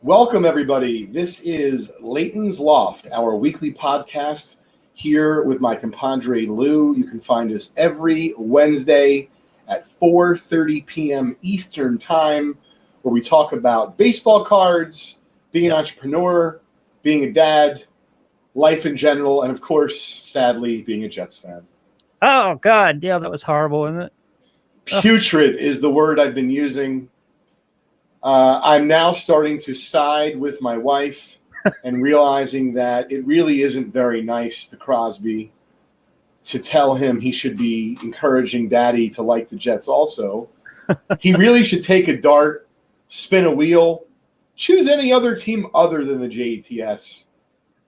Welcome, everybody. This is Leighton's Loft, our weekly podcast here with my compadre Lou. You can find us every Wednesday at 4:30 p.m. Eastern Time, where we talk about baseball cards, being an entrepreneur, being a dad, life in general, and of course, sadly, being a Jets fan. Oh, God. Yeah, that was horrible, isn't it? Putrid is the word I've been using. I'm now starting to side with my wife and realizing that it really isn't very nice to Crosby to tell him he should be encouraging Daddy to like the Jets also. He really should take a dart, spin a wheel, choose any other team other than the JETS.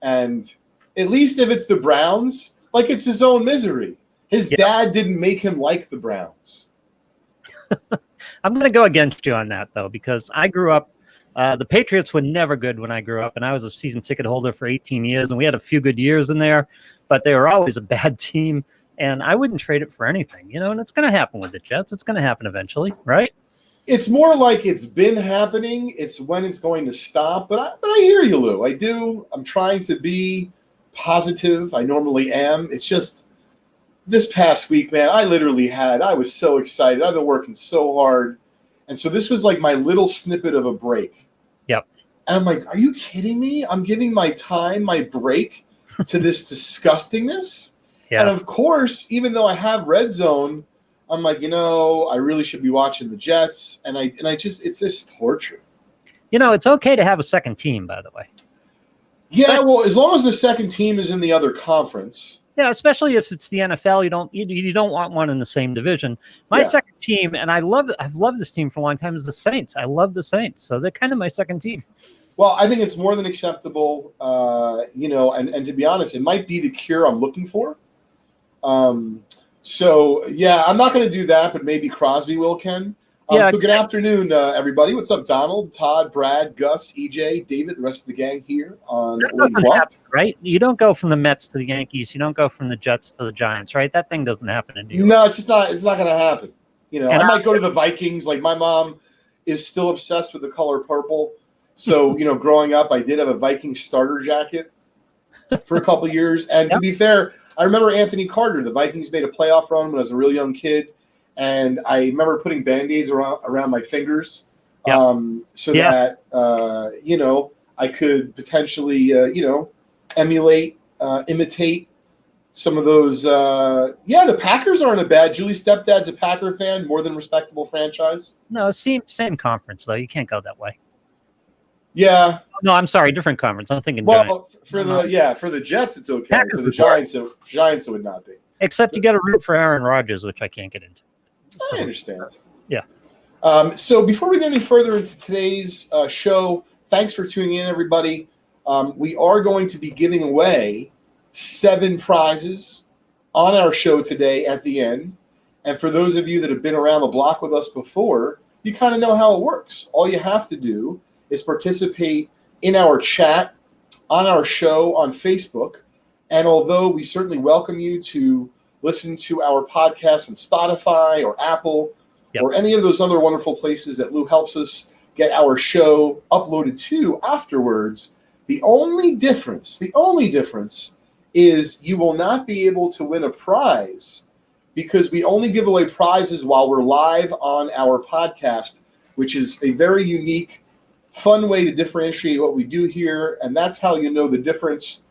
And at least if it's the Browns, like it's his own misery. His dad didn't make him like the Browns. I'm going to go against you on that, though, because I grew up, the Patriots were never good when I grew up, and I was a season ticket holder for 18 years, and we had a few good years in there, but they were always a bad team, and I wouldn't trade it for anything, and it's going to happen with the Jets. It's going to happen eventually, right? It's more like it's been happening. It's when it's going to stop, but I hear you, Lou. I do. I'm trying to be positive. I normally am. It's just this past week, man, I was so excited. I've been working so hard. And so this was like my little snippet of a break. Yep. And I'm like, are you kidding me? I'm giving my time, my break to this disgustingness. Yeah. And of course, even though I have Red Zone, I'm like, I really should be watching the Jets. And it's just torture. It's okay to have a second team, by the way. Yeah, well, as long as the second team is in the other conference. Yeah, especially if it's the NFL, you don't want one in the same division. My second team, and I've loved this team for a long time, is the Saints. I love the Saints, so they're kind of my second team. Well, I think it's more than acceptable, and to be honest, it might be the cure I'm looking for. So yeah, I'm not going to do that, but maybe Crosby will, Ken. So good afternoon, everybody. What's up, Donald, Todd, Brad, Gus, EJ, David, the rest of the gang here on Leighton's Loft. Right? You don't go from the Mets to the Yankees. You don't go from the Jets to the Giants, right? That thing doesn't happen in New York. No, it's not going to happen. I might go to the Vikings. Like my mom is still obsessed with the color purple. So, growing up, I did have a Viking starter jacket for a couple of years. And to be fair, I remember Anthony Carter. The Vikings made a playoff run when I was a real young kid. And I remember putting Band-Aids around my fingers that, I could potentially, imitate some of those. The Packers aren't a bad. Julie's stepdad's a Packer fan, more than respectable franchise. No, same conference, though. You can't go that way. Yeah. No, I'm sorry, different conference. I'm thinking Giants. For the Jets, it's okay. Packers for the Giants, it would not be. Except you got to root for Aaron Rodgers, which I can't get into. I understand. Yeah. So before we get any further into today's show, thanks for tuning in, everybody. We are going to be giving away 7 prizes on our show today at the end. And for those of you that have been around the block with us before, you kind of know how it works. All you have to do is participate in our chat on our show on Facebook. And although we certainly welcome you to listen to our podcast on Spotify or Apple or any of those other wonderful places that Lou helps us get our show uploaded to afterwards, the only difference is you will not be able to win a prize because we only give away prizes while we're live on our podcast, which is a very unique, fun way to differentiate what we do here, and that's how you know the difference.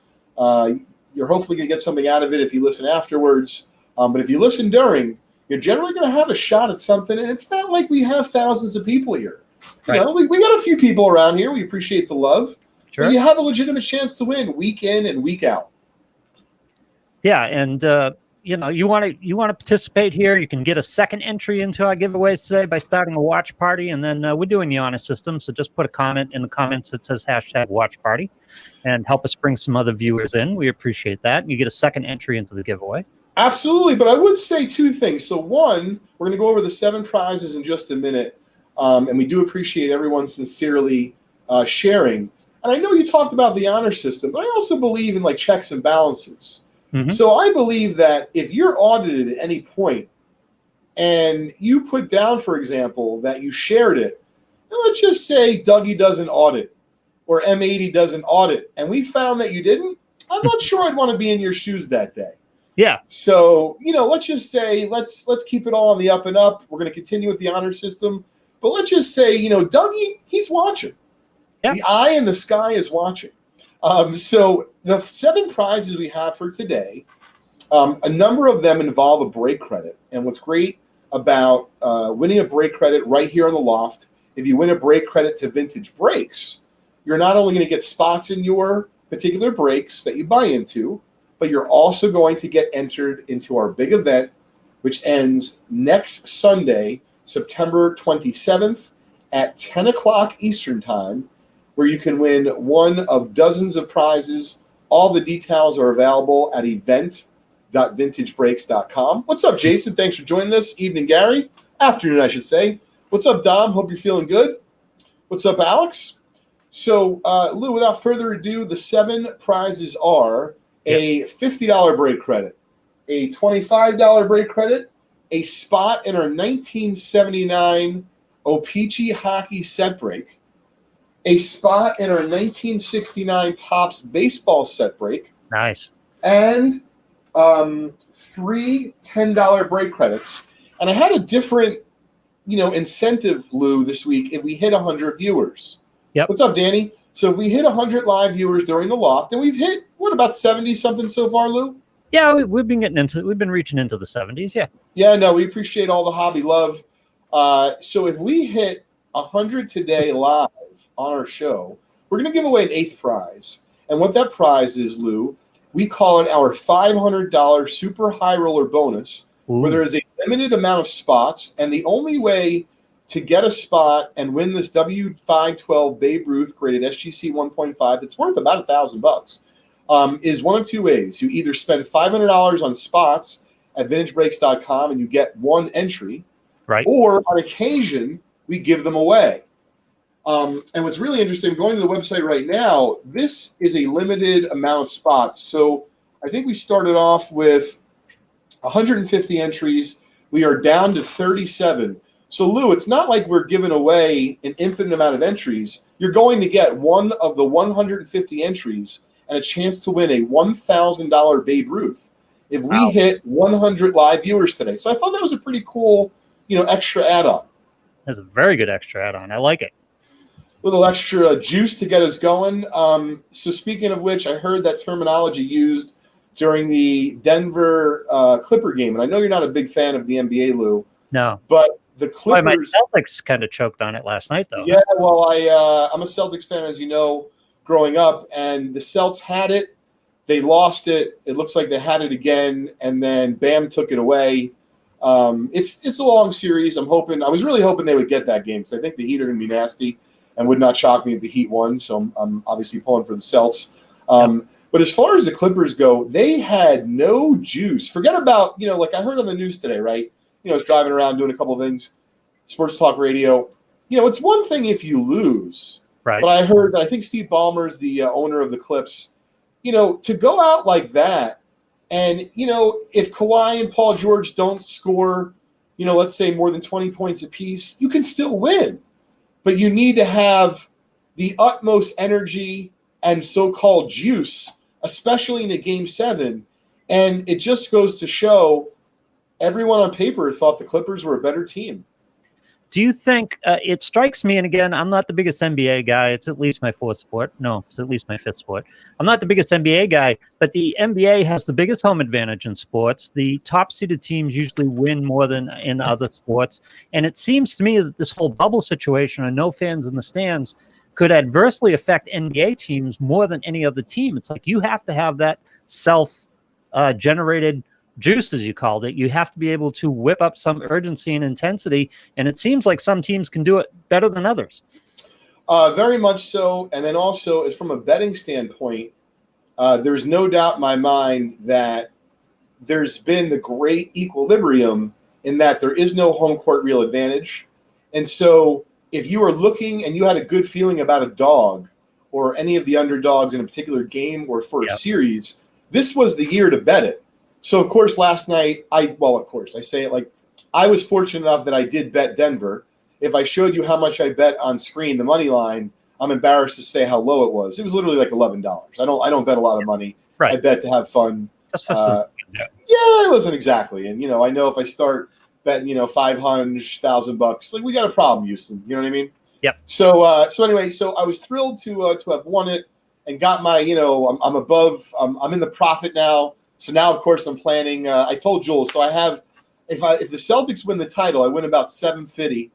You're hopefully going to get something out of it if you listen afterwards. But if you listen during, you're generally going to have a shot at something. And it's not like we have thousands of people here. Right. We got a few people around here. We appreciate the love. Sure. But you have a legitimate chance to win week in and week out. Yeah, and you want to participate here. You can get a second entry into our giveaways today by starting a watch party, and then we're doing the honor system. So just put a comment in the comments that says #watchparty and help us bring some other viewers in. We appreciate that. You get a second entry into the giveaway. Absolutely, but I would say 2 things. So one, we're going to go over the 7 prizes in just a minute, and we do appreciate everyone sincerely sharing. And I know you talked about the honor system, but I also believe in like checks and balances. Mm-hmm. So I believe that if you're audited at any point and you put down, for example, that you shared it, and let's just say Dougie does an audit or M80 does an audit and we found that you didn't, I'm not sure I'd want to be in your shoes that day. Yeah. So, let's just say, let's keep it all on the up and up. We're going to continue with the honor system. But let's just say, Dougie, he's watching. Yeah. The eye in the sky is watching. So the 7 prizes we have for today, a number of them involve a brake credit. And what's great about winning a brake credit right here on the Loft, if you win a brake credit to Vintage Brakes, you're not only going to get spots in your particular brakes that you buy into, but you're also going to get entered into our big event, which ends next Sunday, September 27th at 10 o'clock Eastern Time, where you can win one of dozens of prizes. All the details are available at event.vintagebrakes.com. What's up, Jason? Thanks for joining us. Evening, Gary. Afternoon, I should say. What's up, Dom? Hope you're feeling good. What's up, Alex? So, Lou, without further ado, the 7 prizes are a $50 brake credit, a $25 brake credit, a spot in our 1979 O-Pee-Chee hockey set brake, a spot in our 1969 Topps baseball set brake. Nice. And 3 $10 brake credits. And I had a different, incentive, Lou, this week if we hit 100 viewers. Yep. What's up, Danny? So if we hit 100 live viewers during the Loft, and we've hit, about 70 something so far, Lou? Yeah, we've been reaching into the 70s. Yeah. Yeah, no, we appreciate all the hobby love. So if we hit 100 today live on our show, we're going to give away an 8th prize. And what that prize is, Lou, we call it our $500 super high roller bonus, where there is a limited amount of spots, and the only way to get a spot and win this W512 Babe Ruth graded SGC 1.5 that's worth about $1,000 is one of 2 ways. You either spend $500 on spots at vintagebrakes.com and you get 1 entry, right? Or on occasion, we give them away. And what's really interesting, going to the website right now, this is a limited amount of spots. So I think we started off with 150 entries. We are down to 37. So, Lou, it's not like we're giving away an infinite amount of entries. You're going to get one of the 150 entries and a chance to win a $1,000 Babe Ruth if we hit 100 live viewers today. So I thought that was a pretty cool, extra add-on. That's a very good extra add-on. I like it. Little extra juice to get us going. So speaking of which, I heard that terminology used during the Denver Clipper game. And I know you're not a big fan of the NBA, Lou. No. But the Clippers... My Celtics kind of choked on it last night, though. Yeah, well, I'm a Celtics fan, as you know, growing up. And the Celts had it. They lost it. It looks like they had it again. And then Bam took it away. It's a long series. I was really hoping they would get that game because I think the Heat are going to be nasty. And would not shock me if the Heat won, so I'm obviously pulling for the Celts. But as far as the Clippers go, they had no juice. Forget about, like I heard on the news today, right? I was driving around doing a couple of things, sports talk radio. It's one thing if you lose. Right. But I heard that I think Steve Ballmer's the owner of the Clips. To go out like that and, if Kawhi and Paul George don't score, let's say more than 20 points apiece, you can still win. But you need to have the utmost energy and so-called juice, especially in a Game 7. And it just goes to show everyone on paper thought the Clippers were a better team. Do you think it strikes me, and again, I'm not the biggest NBA guy. It's at least my 4th sport. No, it's at least my 5th sport. I'm not the biggest NBA guy, but the NBA has the biggest home advantage in sports. The top-seeded teams usually win more than in other sports. And it seems to me that this whole bubble situation and no fans in the stands could adversely affect NBA teams more than any other team. It's like you have to have that self-generated juice, as you called it. You have to be able to whip up some urgency and intensity, and it seems like some teams can do it better than others. Very much so. And then also, as from a betting standpoint, there's no doubt in my mind that there's been the great equilibrium in that there is no home court real advantage. And so if you are looking and you had a good feeling about a dog or any of the underdogs in a particular game or for a series, this was the year to bet it. So, of course, last night, I say it like I was fortunate enough that I did bet Denver. If I showed you how much I bet on screen, the money line, I'm embarrassed to say how low it was. It was literally like $11. I don't bet a lot of money. Right. I bet to have fun. Just for some. Yeah, it wasn't exactly. And I know if I start betting, $500,000, like we got a problem, Houston. You know what I mean? Yep. So anyway, I was thrilled to have won it and got my, I'm above. I'm in the profit now. So now, of course, I'm planning. I told Jules. So I have, if the Celtics win the title, I win about $750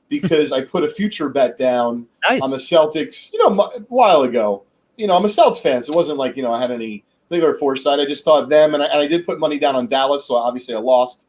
because I put a future bet down on the Celtics. A while ago. I'm a Celtics fan, so it wasn't like I had any particular foresight. I just thought them, and I did put money down on Dallas, so obviously I lost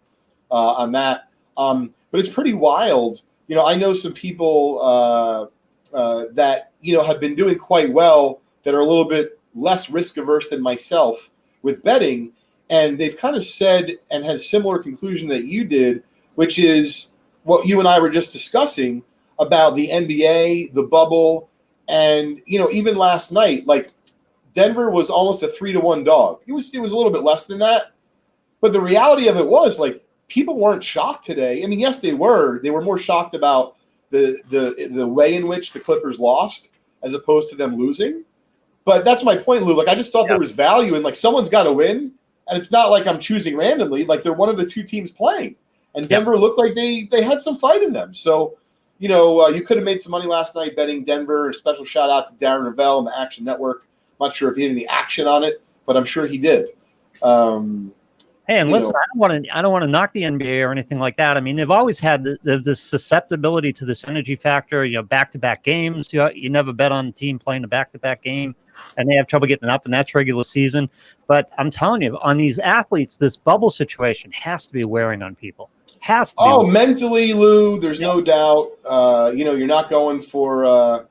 on that. But it's pretty wild. I know some people that have been doing quite well that are a little bit less risk averse than myself with betting, and they've kind of said and had a similar conclusion that you did, which is what you and I were just discussing about the NBA, the bubble, and even last night, like Denver was almost a 3-1 dog. It was a little bit less than that, but the reality of it was like people weren't shocked today. I mean, yes, they were. They were more shocked about the way in which the Clippers lost as opposed to them losing. But that's my point, Lou. Like I just thought there was value in like someone's got to win, and it's not like I'm choosing randomly. Like they're one of the two teams playing, and Denver looked like they had some fight in them. So. You could have made some money last night betting Denver. A special shout out to Darren Ravel and the Action Network. I'm not sure if he had any action on it, but I'm sure he did. Hey, and listen, I don't want to knock the NBA or anything like that. I mean, they've always had this susceptibility to this energy factor. Back-to-back games. You never bet on a team playing a back-to-back game, and they have trouble getting up, and that's regular season. But I'm telling you, on these athletes, this bubble situation has to be wearing on people. Has to be. Oh, mentally, Lou, there's no doubt. You're not going for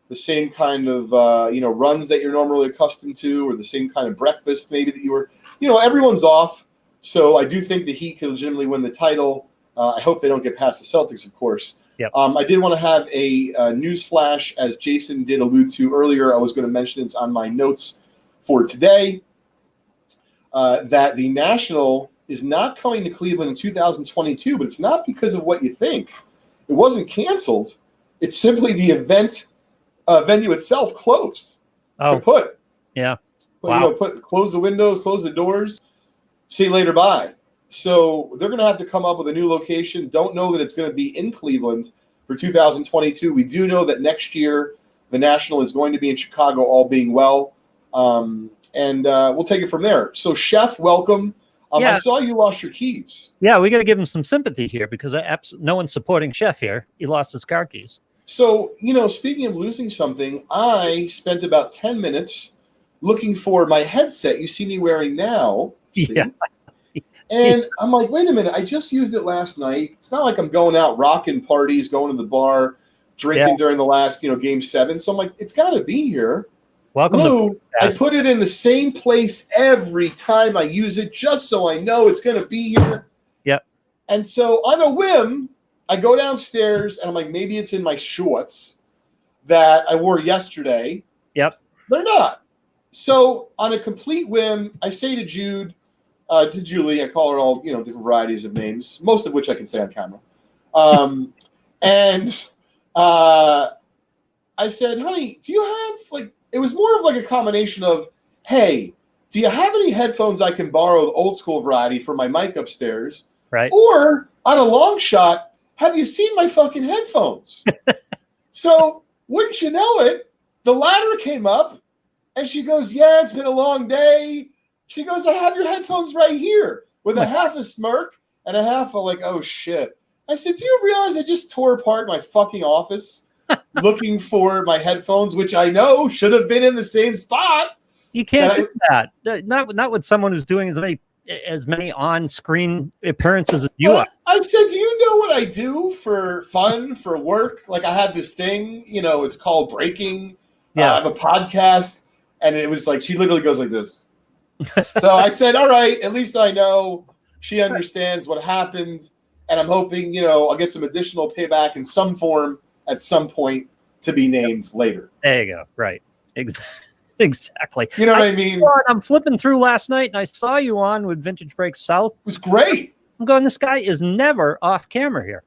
the same kind of runs that you're normally accustomed to, or the same kind of breakfast maybe that you were. Everyone's off, so I do think the Heat can legitimately win the title. I hope they don't get past the Celtics, of course. Yep. I did want to have a news flash, as Jason did allude to earlier. I was going to mention it's on my notes for today, that the National is not coming to Cleveland in 2022, but it's not because of what you think. It wasn't canceled. It's simply the event venue itself closed. Oh, Close the windows, close the doors. See you later, bye. So they're going to have to come up with a new location. Don't know that it's going to be in Cleveland for 2022. We do know that next year the National is going to be in Chicago, all being well. And we'll take it from there. So, Chef, welcome. I saw you lost your keys. Yeah, we got to give him some sympathy here because no one's supporting Chef here. He lost his car keys. So, speaking of losing something, I spent about 10 minutes looking for my headset you see me wearing now. Yeah. And I'm like, wait a minute, I just used it last night. It's not like I'm going out rocking parties, going to the bar, drinking during the last, game 7. So I'm like, it's got to be here. Welcome. Lou, I put it in the same place every time I use it, just so I know it's going to be here. Yep. And so on a whim, I go downstairs and I'm like, maybe it's in my shorts that I wore yesterday. Yep. They're not. So on a complete whim, I say to Julie, I call her all, different varieties of names, most of which I can say on camera. And I said, honey, do you have it was more of like a combination of, hey, do you have any headphones I can borrow, the old school variety, for my mic upstairs? Right. Or on a long shot, have you seen my fucking headphones? So wouldn't you know it, the ladder came up and she goes, yeah, it's been a long day. She goes, I have your headphones right here, with a half a smirk and a half of oh shit. I said, do you realize I just tore apart my fucking office looking for my headphones, which I know should have been in the same spot? You can't do that. Not with someone who's doing as many on-screen appearances as you are. I said, do you know what I do for fun, for work? I have this thing, it's called Breaking. Yeah. I have a podcast, and it was she literally goes like this. So I said, all right, at least I know she understands what happened, and I'm hoping, I'll get some additional payback in some form at some point to be named later. There you go. Right. Exactly. You know what I mean? I'm flipping through last night, and I saw you on with Vintage Break South. It was great. I'm going, this guy is never off camera here.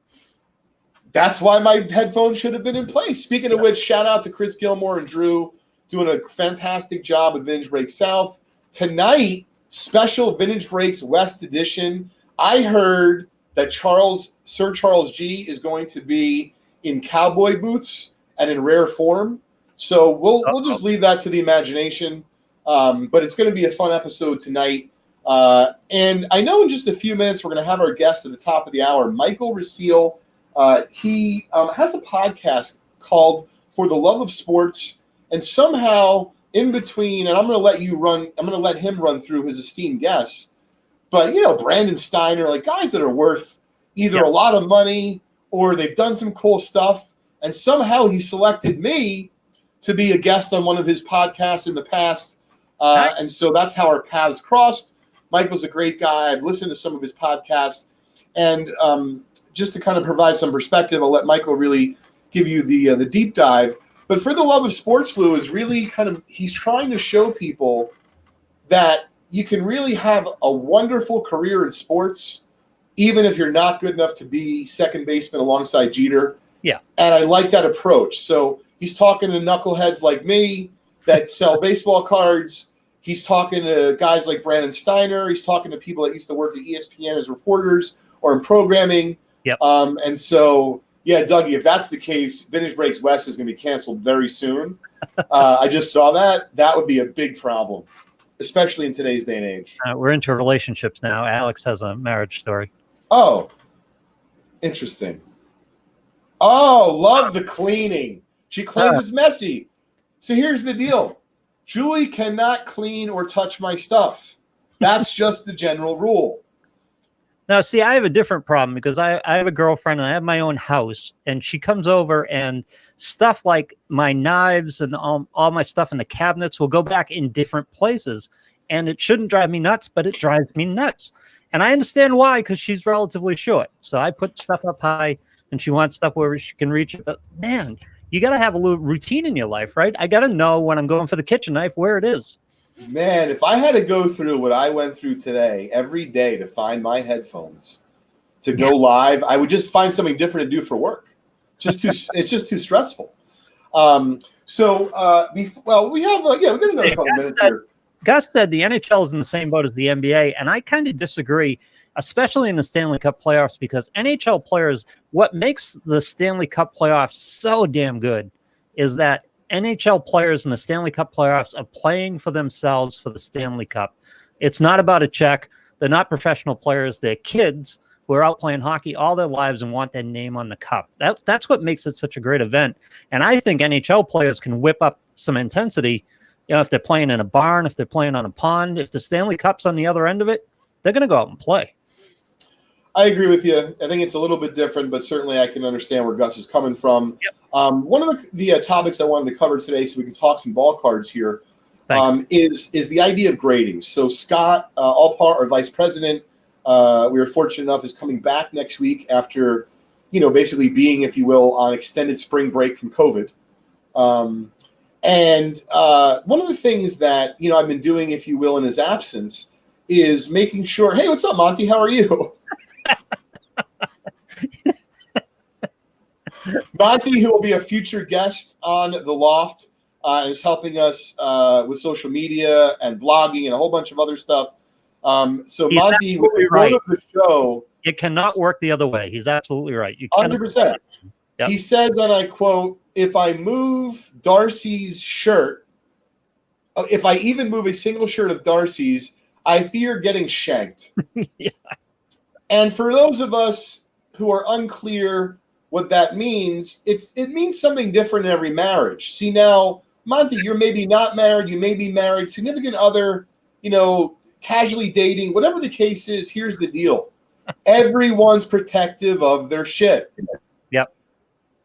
That's why my headphones should have been in place. Speaking of which, shout out to Chris Gilmore and Drew doing a fantastic job at Vintage Break South. Tonight, special Vintage Breaks West edition. I heard that Sir Charles G is going to be in cowboy boots and in rare form. So we'll just leave that to the imagination. But it's going to be a fun episode tonight. And I know in just a few minutes we're going to have our guest at the top of the hour, Michael Rasile. He has a podcast called For the Love of Sports, and somehow in between, and I'm going to let him run through his esteemed guests. But Brandon Steiner, like guys that are worth either a lot of money or they've done some cool stuff, and somehow he selected me to be a guest on one of his podcasts in the past, and so that's how our paths crossed. Michael's a great guy. I've listened to some of his podcasts, and just to kind of provide some perspective, I'll let Michael really give you the deep dive. But For the Love of Sports, Lou, is really he's trying to show people that you can really have a wonderful career in sports, even if you're not good enough to be second baseman alongside Jeter. Yeah. And I like that approach. So he's talking to knuckleheads like me that sell baseball cards. He's talking to guys like Brandon Steiner. He's talking to people that used to work at ESPN as reporters or in programming. Yep. And so, yeah, Dougie, if that's the case, Vintage Breaks West is going to be canceled very soon. I just saw that. That would be a big problem, especially in today's day and age. We're into relationships now. Alex has a marriage story. Oh, interesting. Oh, love the cleaning. She claims it's messy. So here's the deal. Julie cannot clean or touch my stuff. That's just the general rule. Now, see, I have a different problem because I have a girlfriend and I have my own house, and she comes over and stuff like my knives and all my stuff in the cabinets will go back in different places. And it shouldn't drive me nuts, but it drives me nuts. And I understand why, because she's relatively short. So I put stuff up high and she wants stuff where she can reach it. But man, you got to have a little routine in your life, right? I got to know when I'm going for the kitchen knife where it is. Man, if I had to go through what I went through today every day to find my headphones to go live, I would just find something different to do for work. It's just too stressful. We have we got another couple minutes here. Gus said the NHL is in the same boat as the NBA, and I kind of disagree, especially in the Stanley Cup playoffs, because NHL players, what makes the Stanley Cup playoffs so damn good is that NHL players in the Stanley Cup playoffs are playing for themselves for the Stanley Cup. It's not about a check. They're not professional players. They're kids who are out playing hockey all their lives and want their name on the cup. That's what makes it such a great event. And I think NHL players can whip up some intensity. If they're playing in a barn, if they're playing on a pond, if the Stanley Cup's on the other end of it, they're going to go out and play. I agree with you. I think it's a little bit different, but certainly I can understand where Gus is coming from. Yep. One of the topics I wanted to cover today, so we can talk some ball cards here, is the idea of grading. So Scott Allpart, our vice president, we were fortunate enough, is coming back next week after, basically being, if you will, on extended spring break from COVID. And one of the things that, I've been doing, if you will, in his absence is making sure, hey, what's up, Monty? How are you? Monty, who will be a future guest on the Loft, is helping us with social media and blogging and a whole bunch of other stuff. So He's Monty, with the right. of the show, it cannot work the other way. He's absolutely right. You 100%. Yep. He says, and I quote, "If I move Darcy's shirt, if I even move a single shirt of Darcy's, I fear getting shanked." Yeah. And for those of us who are unclear what that means, it means something different in every marriage. See, now, Monty, you're maybe not married, you may be married, significant other, casually dating, whatever the case is, here's the deal. Everyone's protective of their shit. Yep.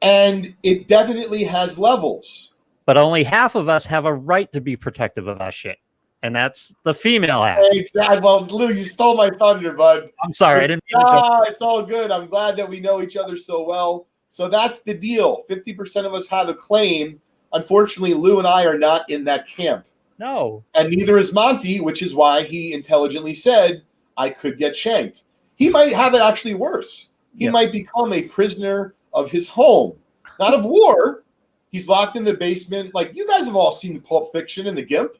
And it definitely has levels. But only half of us have a right to be protective of our shit. And that's the female half. Exactly. Well, Lou, you stole my thunder, bud. I'm sorry. I didn't mean to. It's all good. I'm glad that we know each other so well. So that's the deal. 50% of us have a claim. Unfortunately, Lou and I are not in that camp. No. And neither is Monty, which is why he intelligently said, I could get shanked. He might have it actually worse. He might become a prisoner of his home, not of war. He's locked in the basement. Like, you guys have all seen Pulp Fiction and the Gimp.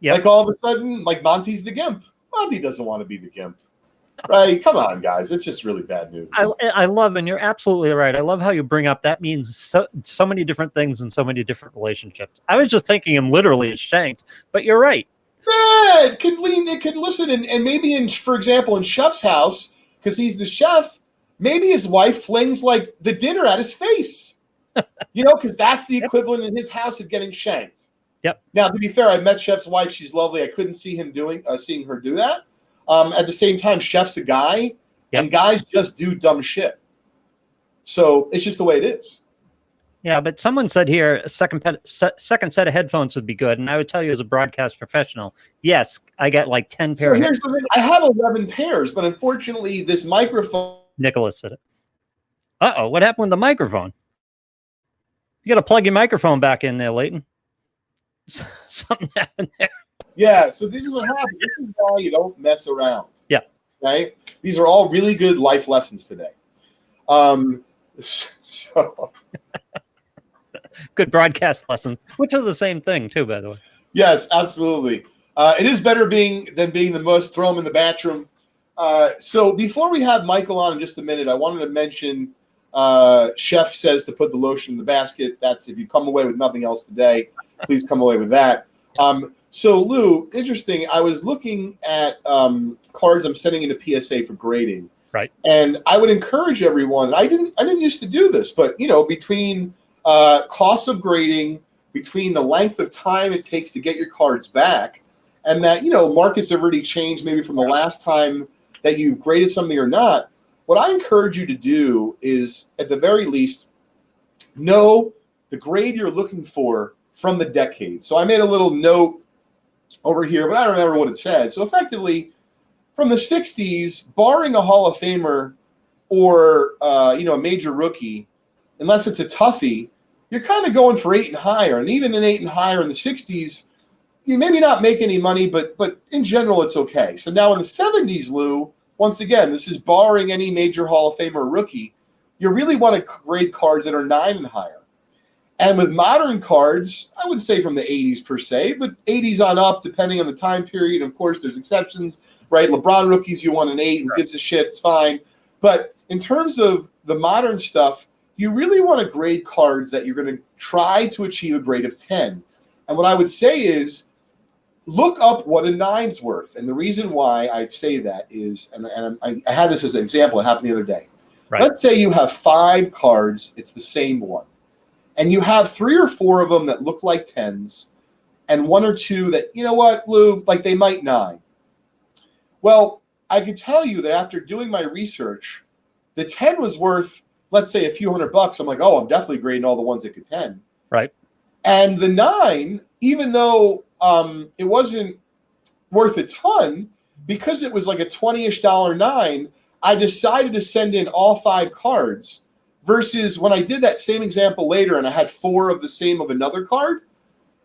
Yep. Like, all of a sudden, like, Monty's the Gimp. Monty doesn't want to be the Gimp. Right? Come on, guys. It's just really bad news. I love, and you're absolutely right. I love how you bring up that means so many different things in so many different relationships. I was just thinking him literally as shanked, but you're right. Yeah, it can listen, and maybe for example, in Chef's house, because he's the chef, maybe his wife flings like the dinner at his face. Because that's the equivalent in his house of getting shanked. Yep. Now, to be fair, I met Chef's wife. She's lovely. I couldn't see him seeing her do that. At the same time, Chef's a guy, and guys just do dumb shit. So it's just the way it is. Yeah, but someone said here a second set of headphones would be good, and I would tell you as a broadcast professional, yes, I get like 10 So pairs. here's the thing. I have 11 pairs, but unfortunately, this microphone. Nicholas said it. Uh-oh, what happened with the microphone? You got to plug your microphone back in there, Leighton. Something happened there. Yeah, so this is what happens. This is why you don't mess around. Yeah. Right? These are all really good life lessons today. So good broadcast lessons, which are the same thing too, by the way. Yes, absolutely. It is better than being the most throw 'em in the bathroom. So before we have Michael on in just a minute, I wanted to mention Chef says to put the lotion in the basket. That's if you come away with nothing else today, please come away with that. So Lou, interesting. I was looking at cards I'm sending into PSA for grading. Right. And I would encourage everyone. I didn't used to do this, but between costs of grading, between the length of time it takes to get your cards back, and that markets have already changed maybe from the last time that you've graded something or not. What I encourage you to do is, at the very least, know the grade you're looking for from the decade. So I made a little note over here, but I don't remember what it said. So effectively, from the 60s, barring a Hall of Famer or a major rookie, unless it's a toughie, you're kind of going for 8 and higher. And even an 8 and higher in the 60s, you maybe not make any money, but in general, it's okay. So now in the 70s, Lou, once again, this is barring any major Hall of Famer or rookie, you really want to grade cards that are 9 and higher. And with modern cards, I would say from the 80s per se, but 80s on up, depending on the time period. Of course, there's exceptions, right? LeBron rookies, you want an 8, who gives a shit, it's fine. But in terms of the modern stuff, you really want to grade cards that you're going to try to achieve a grade of 10. And what I would say is, look up what a 9's worth. And the reason why I'd say that is, and I had this as an example, it happened the other day. Right. Let's say you have 5 cards, it's the same one. And you have 3 or 4 of them that look like 10s, and 1 or 2 that, Lou, like they might 9. Well, I could tell you that after doing my research, the 10 was worth, let's say, a few $100. I'm like, oh, I'm definitely grading all the ones that could 10. Right. And the 9, even though it wasn't worth a ton, because it was like a $20-ish 9, I decided to send in all 5 cards. Versus when I did that same example later and I had 4 of the same of another card,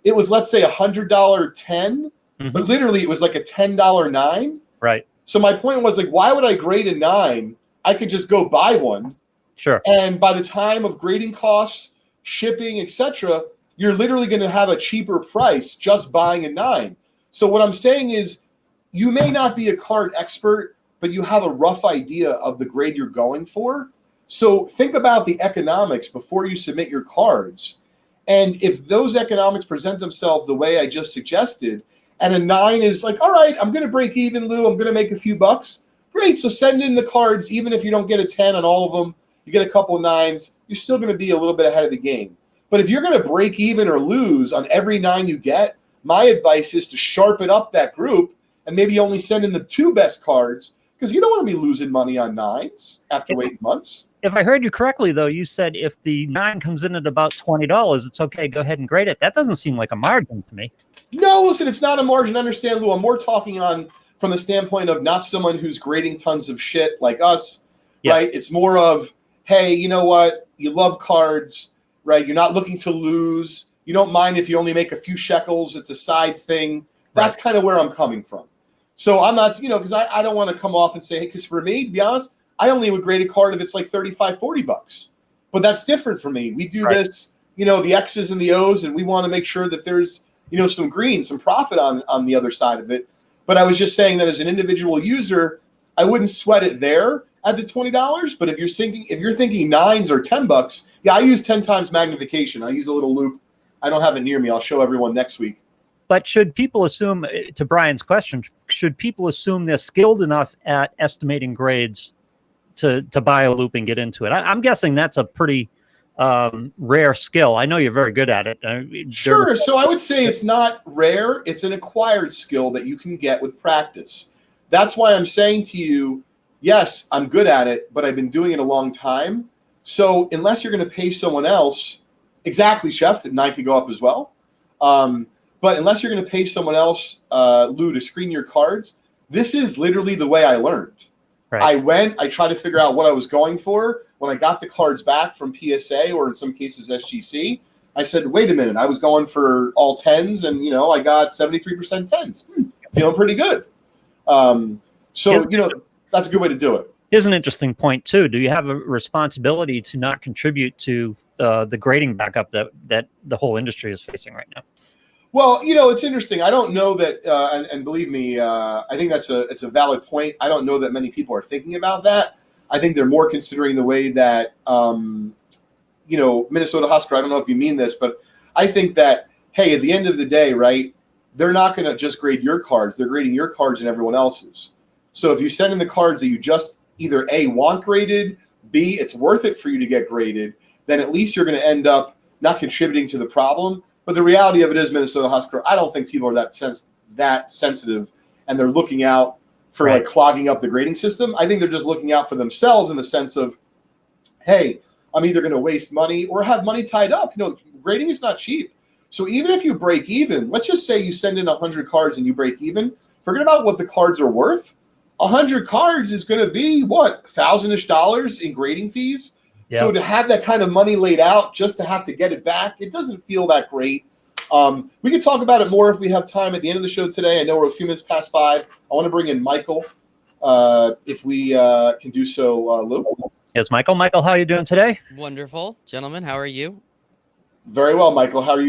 it was, let's say, $100 10, but literally it was like a $10 9. Right. So my point was, like, why would I grade a 9? I could just go buy one. Sure. And by the time of grading costs, shipping, etc., you're literally going to have a cheaper price just buying a 9. So what I'm saying is, you may not be a card expert, but you have a rough idea of the grade you're going for. So think about the economics before you submit your cards. And if those economics present themselves the way I just suggested, and a 9 is like, all right, I'm going to break even, Lou, I'm going to make a few bucks. Great, so send in the cards. Even if you don't get a 10 on all of them, you get a couple of 9s, you're still going to be a little bit ahead of the game. But if you're going to break even or lose on every 9 you get, my advice is to sharpen up that group and maybe only send in the 2 best cards, because you don't want to be losing money on 9s after waiting months. If I heard you correctly, though, you said if the 9 comes in at about $20, it's okay, go ahead and grade it. That doesn't seem like a margin to me. No, listen, it's not a margin. Understand, Lou, I'm more talking from the standpoint of not someone who's grading tons of shit like us, right? It's more of, hey, you know what? You love cards, right? You're not looking to lose. You don't mind if you only make a few shekels. It's a side thing. That's kind of where I'm coming from. So I'm not, because I don't want to come off and say, hey, because for me, to be honest, I only would grade a card if it's like $35, $40. But that's different for me. We do Right. this, the X's and the O's, and we want to make sure that there's, some green, some profit on the other side of it. But I was just saying that as an individual user, I wouldn't sweat it there at the $20. But if you're thinking $9s or $10, I use 10 times magnification. I use a little loop. I don't have it near me. I'll show everyone next week. But should people assume, to Brian's question, should people assume they're skilled enough at estimating grades to buy a loop and get into it? I'm guessing that's a pretty rare skill. I know you're very good at it. Sure. So I would say it's not rare. It's an acquired skill that you can get with practice. That's why I'm saying to you, yes, I'm good at it, but I've been doing it a long time. So unless you're going to pay someone else, exactly, Chef, the 9 could go up as well. But unless you're going to pay someone else, Lou, to screen your cards, this is literally the way I learned. Right. I tried to figure out what I was going for. When I got the cards back from PSA or in some cases SGC, I said, wait a minute, I was going for all 10s and, I got 73% 10s. Feeling pretty good. That's a good way to do it. Here's an interesting point, too. Do you have a responsibility to not contribute to the grading backup that the whole industry is facing right now? Well, it's interesting. I don't know that, and believe me, I think it's a valid point. I don't know that many people are thinking about that. I think they're more considering the way that, Minnesota Husker, I don't know if you mean this, but I think that, hey, at the end of the day, right, they're not going to just grade your cards. They're grading your cards and everyone else's. So if you send in the cards that you just either A, want graded, B, it's worth it for you to get graded, then at least you're going to end up not contributing to the problem. But the reality of it is, Minnesota Husker, I don't think people are that sensitive, and they're looking out for like clogging up the grading system. I think they're just looking out for themselves in the sense of, hey, I'm either going to waste money or have money tied up. Grading is not cheap. So even if you break even, let's just say you send in 100 cards and you break even, forget about what the cards are worth. 100 cards is going to be, what, $1,000-ish in grading fees? Yep. So to have that kind of money laid out just to have to get it back, it doesn't feel that great. We can talk about it more if we have time at the end of the show today. I know we're a few minutes past 5. I want to bring in Michael, if we can do so, Lou. Yes, Michael. Michael, how are you doing today? Wonderful, gentlemen. How are you? Very well, Michael. How are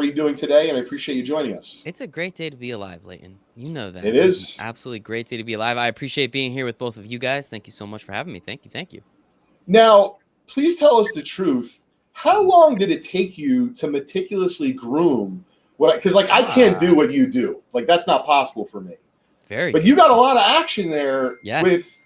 you doing today? And I appreciate you joining us. It's a great day to be alive, Leighton. You know that. It is. Absolutely great day to be alive. I appreciate being here with both of you guys. Thank you so much for having me. Thank you. Now, please tell us the truth. How long did it take you to meticulously groom because I can't do what you do. Like, that's not possible for me. But you got a lot of action there. Yes. With,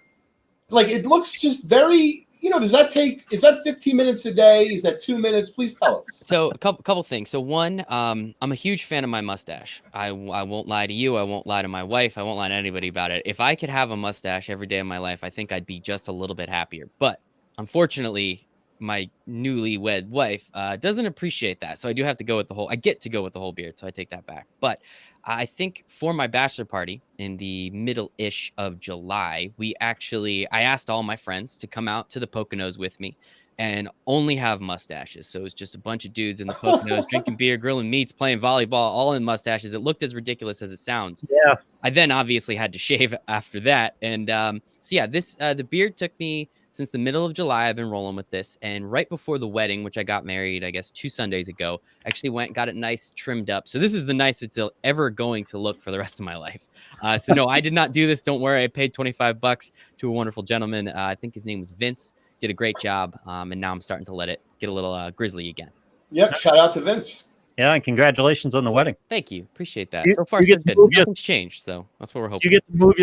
it looks just very, is that 15 minutes a day? Is that 2 minutes? Please tell us. So a couple things. So one, I'm a huge fan of my mustache. I won't lie to you. I won't lie to my wife. I won't lie to anybody about it. If I could have a mustache every day of my life, I think I'd be just a little bit happier. But unfortunately, my newlywed wife doesn't appreciate that. So I do have to go with I get to go with the whole beard. So I take that back. But I think for my bachelor party in the middle-ish of July, I asked all my friends to come out to the Poconos with me and only have mustaches. So it was just a bunch of dudes in the Poconos drinking beer, grilling meats, playing volleyball, all in mustaches. It looked as ridiculous as it sounds. Yeah. I then obviously had to shave after that. And the beard took me since the middle of July. I've been rolling with this. And right before the wedding, which I got married, I guess 2 Sundays ago, actually went and got it nice trimmed up. So this is the nicest it's ever going to look for the rest of my life. So no, I did not do this. Don't worry. I paid $25 to a wonderful gentleman. I think his name was Vince. Did a great job. And now I'm starting to let it get a little grizzly again. Yep. Shout out to Vince. Yeah, and congratulations on the wedding. Thank you. Appreciate that. So far, so good. Nothing's changed, so that's what we're hoping. Do you get to move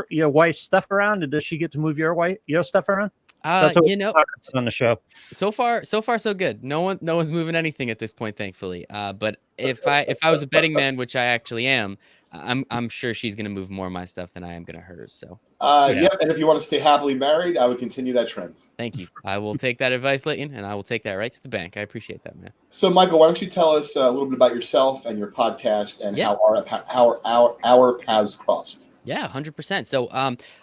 your wife's stuff around, and does she get to move your stuff around? On the show. So far, so good. No one's moving anything at this point, thankfully. But if I was a betting man, which I actually am, I'm sure she's gonna move more of my stuff than I am gonna hers. So. Yep. And if you want to stay happily married, I would continue that trend. Thank you. I will take that advice, Leighton, and I will take that right to the bank. I appreciate that, man. So, Michael, why don't you tell us a little bit about yourself and your podcast and how our paths crossed? Yeah, 100%. So,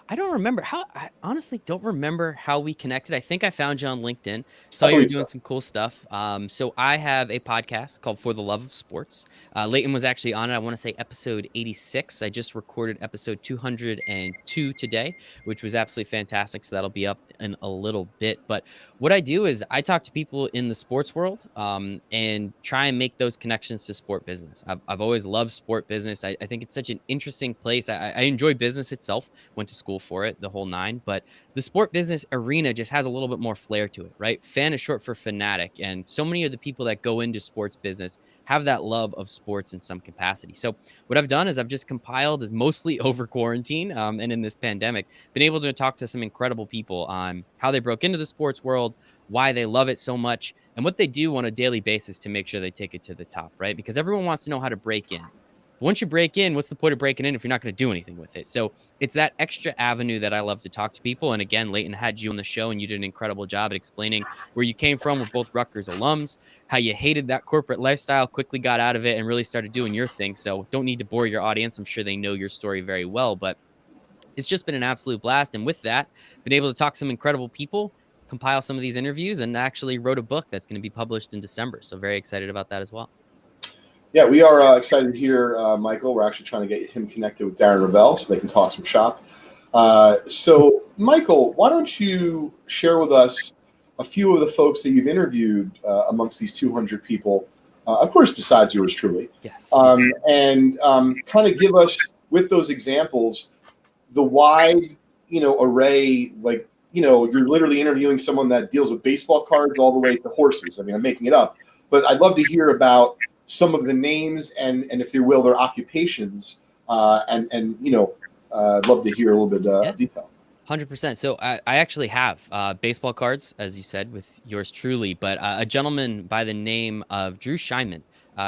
I don't remember how. I honestly don't remember how we connected. I think I found you on LinkedIn, I saw you were believe doing so. some cool stuff. So I have a podcast called For the Love of Sports. Leighton was actually on it. I want to say episode 86. I just recorded episode 202 today, which was absolutely fantastic. So that'll be up in a little bit. But what I do is I talk to people in the sports world, and try and make those connections to sport business. I've always loved sport business. I think it's such an interesting place. I enjoy business itself, went to school for it, the whole nine, but the sport business arena just has a little bit more flair to it, right? Fan is short for fanatic. And so many of the people that go into sports business have that love of sports in some capacity. So what I've done is I've just compiled, is mostly over quarantine, and in this pandemic, been able to talk to some incredible people on how they broke into the sports world, why they love it so much, and what they do on a daily basis to make sure they take it to the top, right? Because everyone wants to know how to break in. But once you break in, what's the point of breaking in if you're not going to do anything with it? So it's that extra avenue that I love to talk to people. And again, Leighton had you on the show, and you did an incredible job at explaining where you came from with both Rutgers alums, how you hated that corporate lifestyle, quickly got out of it, and really started doing your thing. So don't need to bore your audience. I'm sure they know your story very well, but it's just been an absolute blast. And with that, been able to talk to some incredible people, compile some of these interviews, and actually wrote a book that's going to be published in December. So very excited about that as well. Yeah, we are excited here, Michael. We're actually trying to get him connected with Darren Ravel so they can talk some shop. So, Michael, why don't you share with us a few of the folks that you've interviewed amongst these 200 people, of course, besides yours truly, Yes. and kind of give us, with those examples, the wide, array, like, you're literally interviewing someone that deals with baseball cards all the way to horses. I mean, I'm making it up, but I'd love to hear about some of the names and if you will, their occupations, and I'd love to hear a little bit of detail. 100%. So I actually have baseball cards, as you said, with yours truly, but a gentleman by the name of Drew Scheinman,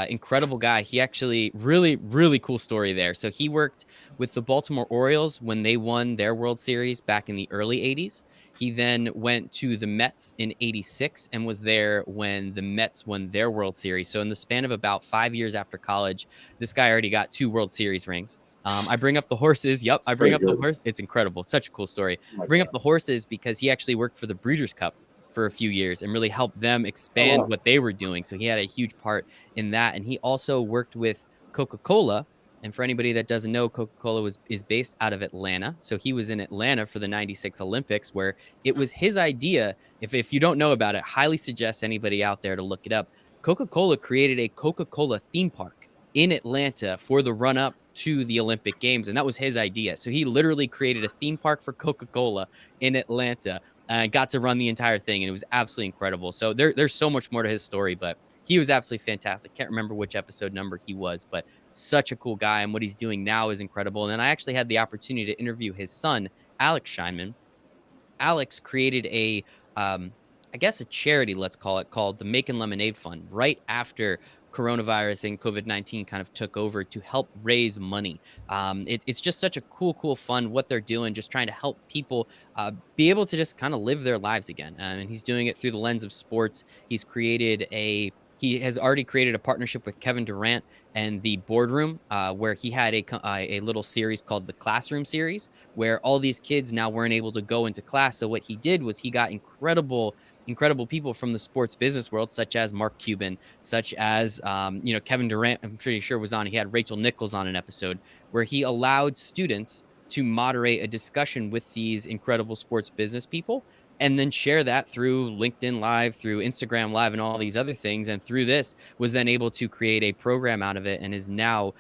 incredible guy. He actually really, really cool story there. So he worked with the Baltimore Orioles when they won their World Series back in the early 80s. He then went to the Mets in 86 and was there when the Mets won their World Series. So in the span of about 5 years after college, this guy already got 2 World Series rings. I bring up the horses. Yep, I bring up the horse. It's incredible. Such a cool story. Oh my Bring God. up the horses because he actually worked for the Breeders' Cup for a few years and really helped them expand what they were doing. So he had a huge part in that. And he also worked with Coca-Cola. And for anybody that doesn't know, Coca-Cola is based out of Atlanta. So he was in Atlanta for the 96 Olympics, where it was his idea. If you don't know about it, highly suggest anybody out there to look it up. Coca-Cola created a Coca-Cola theme park in Atlanta for the run up to the Olympic Games. And that was his idea. So he literally created a theme park for Coca-Cola in Atlanta and got to run the entire thing. And it was absolutely incredible. So there's so much more to his story, but he was absolutely fantastic. Can't remember which episode number he was, but such a cool guy. And what he's doing now is incredible. And then I actually had the opportunity to interview his son, Alex Scheinman. Alex created I guess a charity, let's call it, called the Macon Lemonade Fund right after coronavirus and COVID-19 kind of took over to help raise money. It's just such a cool fund what they're doing, just trying to help people be able to just kind of live their lives again. And he's doing it through the lens of sports. He has already created a partnership with Kevin Durant and the Boardroom, where he had a little series called the Classroom Series, where all these kids now weren't able to go into class. So what he did was he got incredible people from the sports business world, such as Mark Cuban, such as Kevin Durant. I'm pretty sure was on. He had Rachel Nichols on an episode where he allowed students to moderate a discussion with these incredible sports business people, and then share that through LinkedIn Live, through Instagram Live, and all these other things. And through this, was then able to create a program out of it, and is now,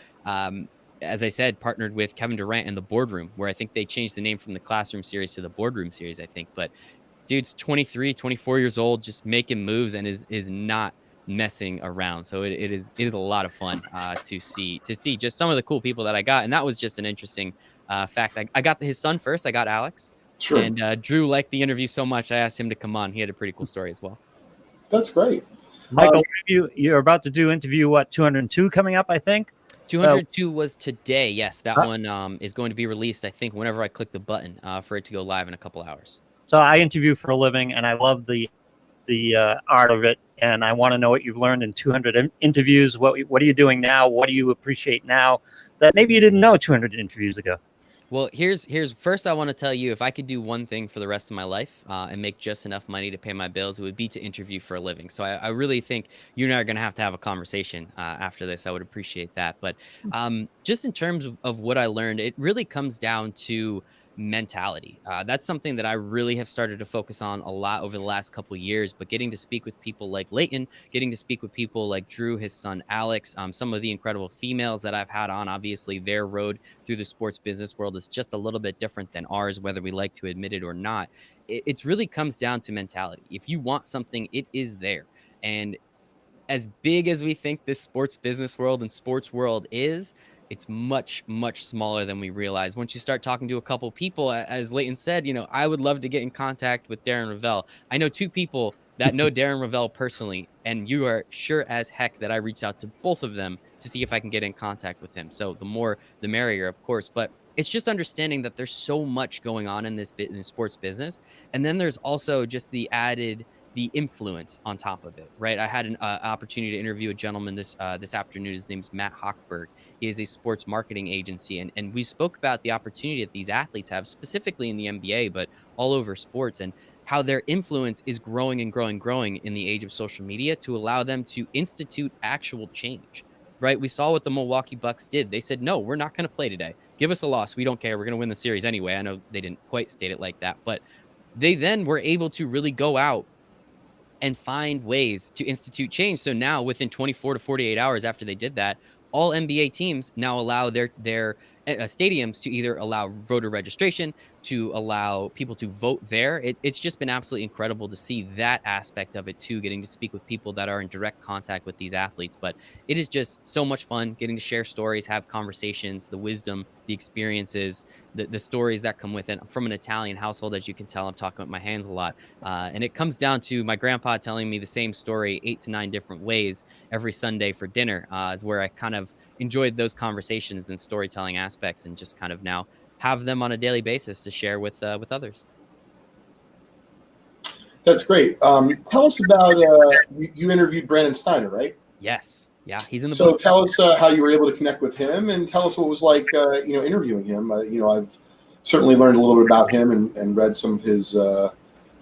as I said, partnered with Kevin Durant and the Boardroom, where I think they changed the name from the Classroom Series to the Boardroom Series, I think. But dude's 23, 24 years old, just making moves, and is not messing around. So it is a lot of fun to see just some of the cool people that I got. And that was just an interesting fact. I got his son first. I got Alex. Sure. And Drew liked the interview so much, I asked him to come on. He had a pretty cool story as well. That's great. Michael, you're about to do interview 202 coming up, I think. 202 was today. Yes, that one is going to be released, I think, whenever I click the button for it to go live in a couple hours. So I interview for a living, and I love the art of it, and I want to know what you've learned in 200 interviews. What are you doing now? What do you appreciate now that maybe you didn't know 200 interviews ago? Well, here's first I want to tell you, if I could do one thing for the rest of my life and make just enough money to pay my bills, it would be to interview for a living. So I really think you and I are going to have a conversation after this. I would appreciate that. But just in terms of what I learned, it really comes down to mentality. That's something that I really have started to focus on a lot over the last couple of years. But getting to speak with people like Leighton, getting to speak with people like Drew, his son Alex, some of the incredible females that I've had on, obviously their road through the sports business world is just a little bit different than ours, whether we like to admit it or not. It's really comes down to mentality. If you want something, it is there. And as big as we think this sports business world and sports world is, it's much, much smaller than we realize. Once you start talking to a couple people, as Leighton said, I would love to get in contact with Darren Ravel. I know two people that know Darren Ravel personally, and you are sure as heck that I reached out to both of them to see if I can get in contact with him. So the more, the merrier, of course. But it's just understanding that there's so much going on in this in the sports business, and then there's also just the influence on top of it, right? I had an opportunity to interview a gentleman this afternoon. His name's Matt Hochberg. He is a sports marketing agency, and we spoke about the opportunity that these athletes have, specifically in the NBA, but all over sports, and how their influence is growing and growing in the age of social media to allow them to institute actual change. Right? We saw what the Milwaukee Bucks did. They said, "No, we're not going to play today. Give us a loss. We don't care. We're going to win the series anyway." I know they didn't quite state it like that, but they then were able to really go out and find ways to institute change. So now within 24 to 48 hours after they did that, all NBA teams now allow their stadiums to either allow voter registration, to allow people to vote there. It's just been absolutely incredible to see that aspect of it too, getting to speak with people that are in direct contact with these athletes. But it is just so much fun getting to share stories, have conversations, the wisdom, the experiences, the stories that come with it. I'm from an Italian household, as you can tell. I'm talking with my hands a lot. And it comes down to my grandpa telling me the same story 8 to 9 different ways every Sunday for dinner, is where I kind of enjoyed those conversations and storytelling aspects, and just kind of now have them on a daily basis to share with others. That's great. Tell us about you interviewed Brandon Steiner, right? Yes. Yeah, he's in the So book. tell us how you were able to connect with him, and tell us what it was like, interviewing him. I've certainly learned a little bit about him and read some of his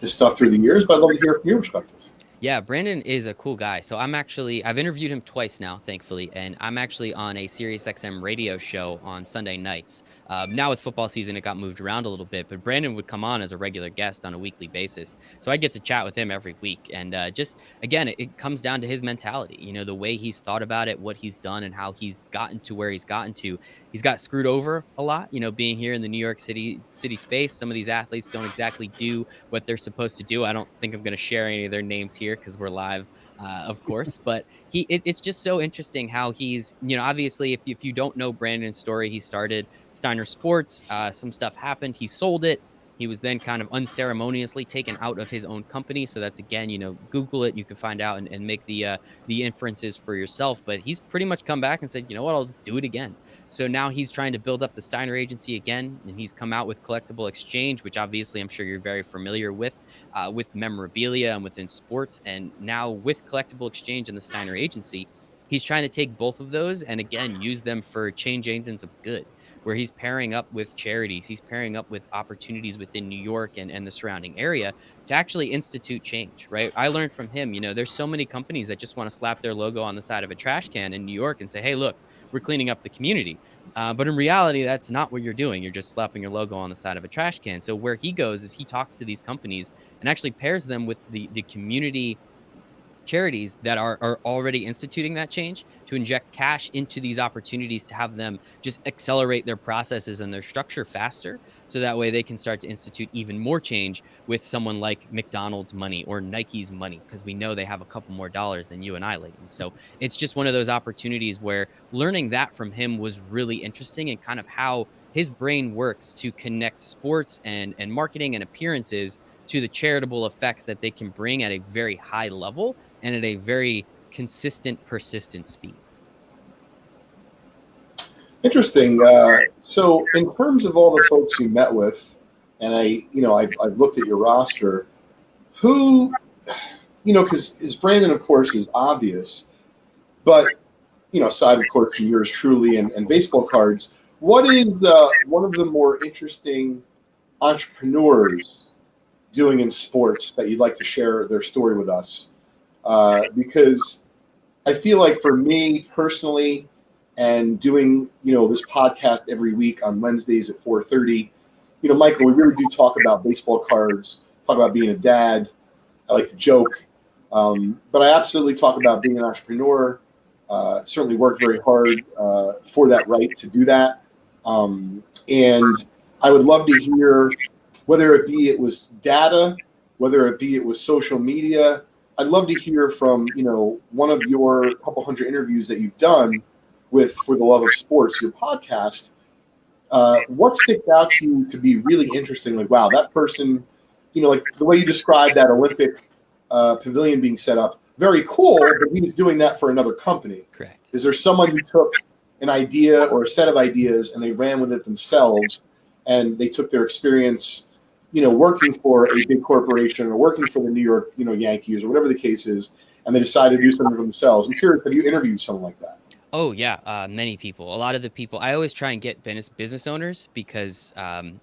stuff through the years, but I'd love to hear from your perspective. Yeah, Brandon is a cool guy. So I've interviewed him twice now, thankfully, and I'm actually on a SiriusXM radio show on Sunday nights. Now with football season, it got moved around a little bit, but Brandon would come on as a regular guest on a weekly basis. So I get to chat with him every week. And just, again, it comes down to his mentality, the way he's thought about it, what he's done, and how he's gotten to where he's gotten to. He's got screwed over a lot, being here in the New York City space. Some of these athletes don't exactly do what they're supposed to do. I don't think I'm going to share any of their names here because we're live, of course. But it's just so interesting how he's, obviously, if you don't know Brandon's story, he started Steiner Sports. Some stuff happened. He sold it. He was then kind of unceremoniously taken out of his own company. So that's, again, Google it. You can find out and make the inferences for yourself. But he's pretty much come back and said, you know what, I'll just do it again. So now he's trying to build up the Steiner agency again, and he's come out with Collectible Exchange, which obviously I'm sure you're very familiar with memorabilia and within sports. And now with Collectible Exchange and the Steiner agency, he's trying to take both of those and, again, use them for change agents of good, where he's pairing up with charities. He's pairing up with opportunities within New York and the surrounding area to actually institute change, right? I learned from him, there's so many companies that just want to slap their logo on the side of a trash can in New York and say, hey, look, we're cleaning up the community. But in reality, that's not what you're doing. You're just slapping your logo on the side of a trash can. So where he goes is he talks to these companies and actually pairs them with the community charities that are already instituting that change, to inject cash into these opportunities to have them just accelerate their processes and their structure faster. So that way they can start to institute even more change with someone like McDonald's money or Nike's money, because we know they have a couple more dollars than you and I, Leighton. So it's just one of those opportunities where learning that from him was really interesting, and kind of how his brain works to connect sports and marketing and appearances to the charitable effects that they can bring at a very high level and at a very consistent, persistent speed. Interesting. So in terms of all the folks you met with, and I've looked at your roster, who, because Brandon, of course, is obvious, but, aside, of course, from yours truly and baseball cards, what is one of the more interesting entrepreneurs doing in sports that you'd like to share their story with us? Because I feel like for me personally, and doing this podcast every week on Wednesdays at 4:30, Michael, we really do talk about baseball cards, talk about being a dad. I like to joke, but I absolutely talk about being an entrepreneur. Certainly work very hard for that right to do that. And I would love to hear, whether it was data, whether it was social media. I'd love to hear from one of your couple hundred interviews that you've done with For the Love of Sports, your podcast. What sticks out to you to be really interesting? Like, wow, that person, like the way you described that Olympic pavilion being set up, very cool, but he was doing that for another company. Correct. Is there someone who took an idea or a set of ideas and they ran with it themselves, and they took their experience, working for a big corporation or working for the New York, Yankees or whatever the case is, and they decided to do something for themselves? I'm curious, have you interviewed someone like that? Oh yeah, many people. A lot of the people I always try and get business owners because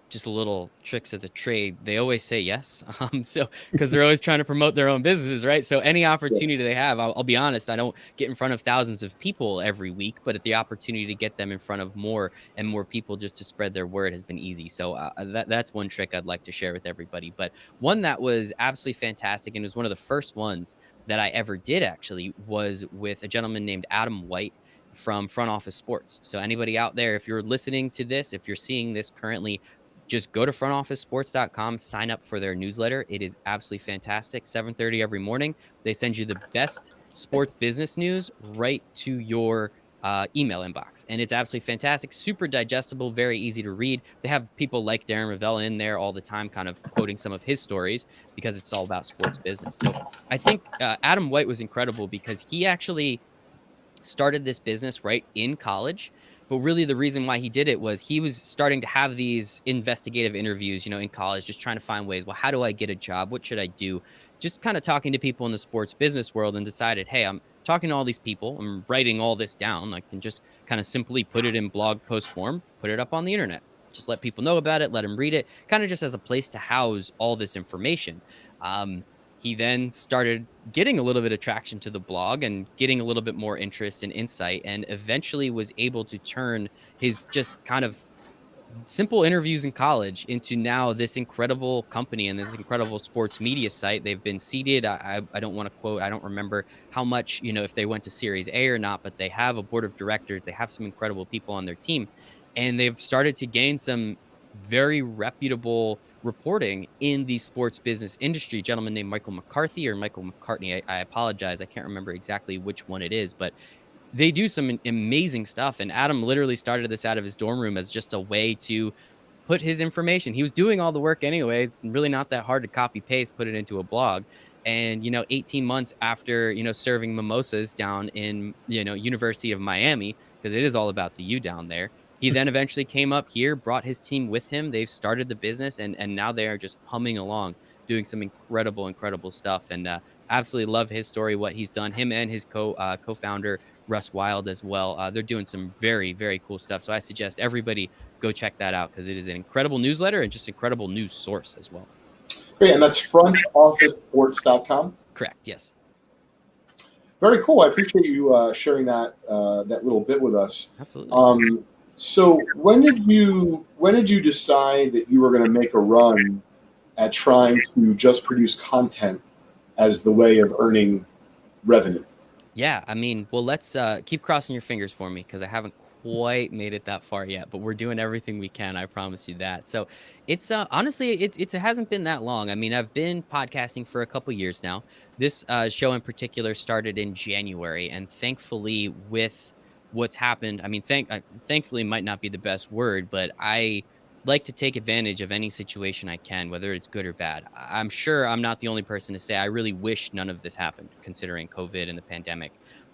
just a little tricks of the trade. They always say yes. So because they're always trying to promote their own businesses, right? So any opportunity they have, I'll be honest, I don't get in front of thousands of people every week, but at the opportunity to get them in front of more and more people just to spread their word has been easy. So that's one trick I'd like to share with everybody. But one that was absolutely fantastic and was one of the first ones that I ever did actually was with a gentleman named Adam White from Front Office Sports. So anybody out there, if you're listening to this, if you're seeing this currently, just go to frontofficesports.com, sign up for their newsletter. It is absolutely fantastic. 7:30 every morning. They send you the best sports business news right to your email inbox. And it's absolutely fantastic, super digestible, very easy to read. They have people like Darren Ravella in there all the time, kind of quoting some of his stories because it's all about sports business. So I think Adam White was incredible because he actually started this business right in college. But really the reason why he did it was he was starting to have these investigative interviews, in college, just trying to find ways. Well, how do I get a job? What should I do? Just kind of talking to people in the sports business world, and decided, hey, I'm talking to all these people. I'm writing all this down. I can just kind of simply put it in blog post form, put it up on the internet. Just let people know about it, let them read it, kind of just as a place to house all this information. He then started getting a little bit of traction to the blog and getting a little bit more interest and insight, and eventually was able to turn his just kind of simple interviews in college into now this incredible company and this incredible sports media site. They've been seeded. I don't want to quote, I don't remember how much, if they went to Series A or not, but they have a board of directors. They have some incredible people on their team, and they've started to gain some very reputable reporting in the sports business industry. A gentleman named Michael McCarthy or Michael McCartney. I apologize. I can't remember exactly which one it is, but they do some amazing stuff. And Adam literally started this out of his dorm room as just a way to put his information. He was doing all the work anyway. It's really not that hard to copy paste, put it into a blog. And, 18 months after, serving mimosas down in, University of Miami, because it is all about the U down there. He then eventually came up here, brought his team with him. They've started the business, and now they are just humming along, doing some incredible stuff. And absolutely love his story, what he's done. Him and his co-founder Russ Wild as well. They're doing some very, very cool stuff. So I suggest everybody go check that out because it is an incredible newsletter and just incredible news source as well. Great, and that's frontofficesports.com. Correct. Yes. Very cool. I appreciate you sharing that little bit with us. Absolutely. So when did you decide that you were going to make a run at trying to just produce content as the way of earning revenue? Yeah, I mean, well, let's keep crossing your fingers for me because I haven't quite made it that far yet, but we're doing everything we can. I promise you that. So it's honestly, it hasn't been that long. I mean, I've been podcasting for a couple years now. This show in particular started in January, and thankfully, with what's happened, I mean, thankfully might not be the best word, but I like to take advantage of any situation I can, whether it's good or bad. I'm sure I'm not the only person to say I really wish none of this happened, considering COVID and the pandemic.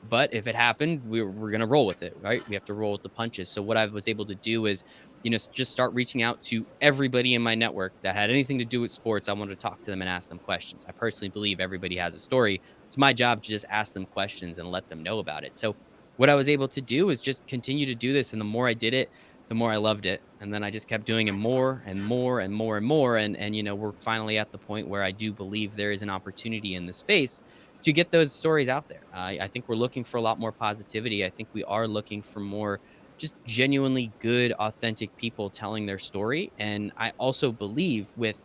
But if it happened, we're going to roll with it, right? We have to roll with the punches. So what I was able to do is, just start reaching out to everybody in my network that had anything to do with sports. I wanted to talk to them and ask them questions. I personally believe everybody has a story. It's my job to just ask them questions and let them know about it. So what I was able to do is just continue to do this. And the more I did it, the more I loved it. And then I just kept doing it more and more and more and more. And we're finally at the point where I do believe there is an opportunity in the space to get those stories out there. I think we're looking for a lot more positivity. I think we are looking for more just genuinely good, authentic people telling their story. And I also believe with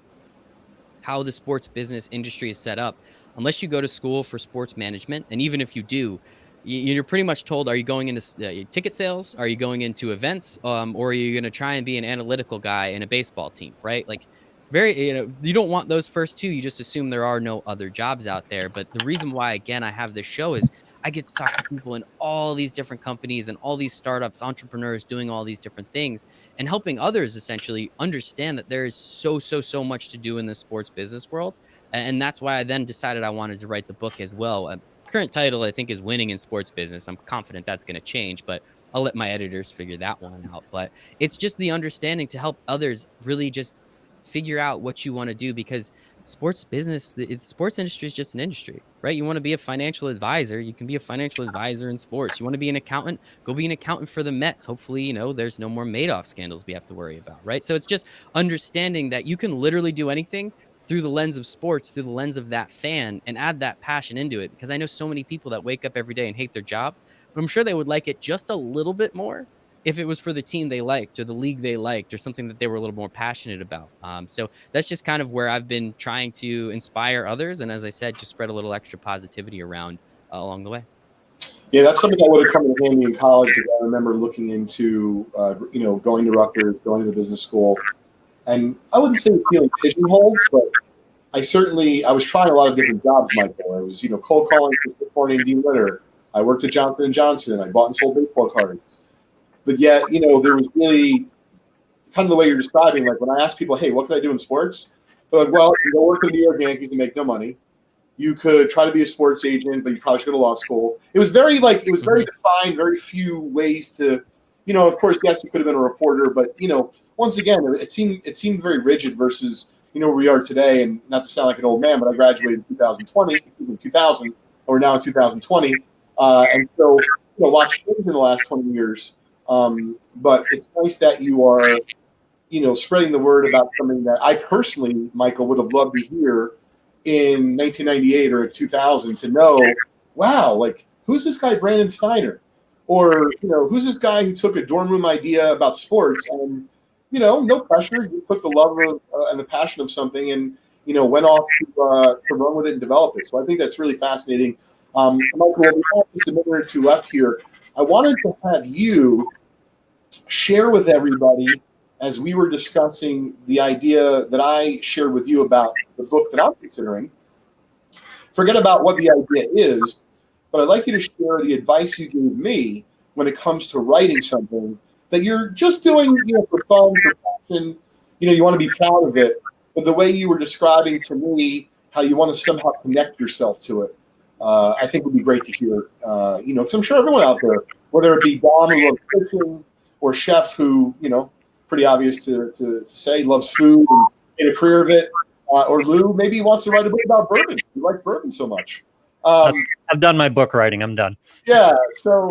how the sports business industry is set up, unless you go to school for sports management, and even if you do, you're pretty much told, are you going into ticket sales? Are you going into events? Or are you going to try and be an analytical guy in a baseball team, right? Like it's very, you don't want those first two. You just assume there are no other jobs out there. But the reason why, again, I have this show is I get to talk to people in all these different companies and all these startups, entrepreneurs doing all these different things and helping others essentially understand that there is so much to do in the sports business world. And that's why I then decided I wanted to write the book as well. Current title, I think, is Winning in Sports Business. I'm confident that's going to change, but I'll let my editors figure that one out. But it's just the understanding to help others really just figure out what you want to do, because sports business, the sports industry is just an industry, right? You want to be a financial advisor, you can be a financial advisor in sports. You want to be an accountant, go be an accountant for the Mets. Hopefully, there's no more Madoff scandals we have to worry about, right? So it's just understanding that you can literally do anything through the lens of sports, through the lens of that fan, and add that passion into it. Because I know so many people that wake up every day and hate their job, but I'm sure they would like it just a little bit more if it was for the team they liked or the league they liked or something that they were a little more passionate about. So that's just kind of where I've been trying to inspire others. And as I said, just spread a little extra positivity around along the way. Yeah, that's something that would have come in handy in college, because I remember looking into, going to Rutgers, going to the business school, and I wouldn't say feeling pigeonholed, but I was trying a lot of different jobs, Michael. I was, cold calling for Corning D. Litter. I worked at Johnson & Johnson. I bought and sold baseball cards. But yet, there was really kind of the way you're describing, like when I ask people, hey, what can I do in sports? They're like, well, you go work for the New York Yankees and make no money. You could try to be a sports agent, but you probably should go to law school. It was very defined, very few ways to, of course, yes, you could have been a reporter, but, once again, it seemed very rigid versus, where we are today. And not to sound like an old man, but I graduated in 2000, or now in 2020. And so, lots changed in the last 20 years. But it's nice that you are, spreading the word about something that I personally, Michael, would have loved to hear in 1998 or 2000 to know, wow, like, who's this guy, Brandon Steiner? Or, who's this guy who took a dorm room idea about sports and, no pressure, you took the love of, and the passion of something and, went off to run with it and develop it. So I think that's really fascinating. Michael, we have just a minute or two left here. I wanted to have you share with everybody, as we were discussing the idea that I shared with you about the book that I'm considering. Forget about what the idea is, but I'd like you to share the advice you gave me when it comes to writing something that you're just doing, for fun, for passion. You want to be proud of it, but the way you were describing to me how you want to somehow connect yourself to it, I think would be great to hear. Because I'm sure everyone out there, whether it be Dom who loves fishing, or Chef who, pretty obvious to say, loves food and made a career of it, or Lou, maybe he wants to write a book about bourbon. You like bourbon so much. I've done my book writing. I'm done. Yeah. So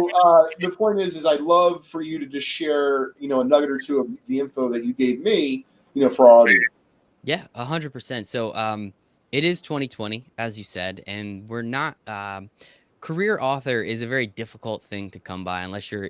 the point is I'd love for you to just share, a nugget or two of the info that you gave me, for our audience. Yeah, 100%. So it is 2020, as you said, and we're not career author is a very difficult thing to come by unless you're,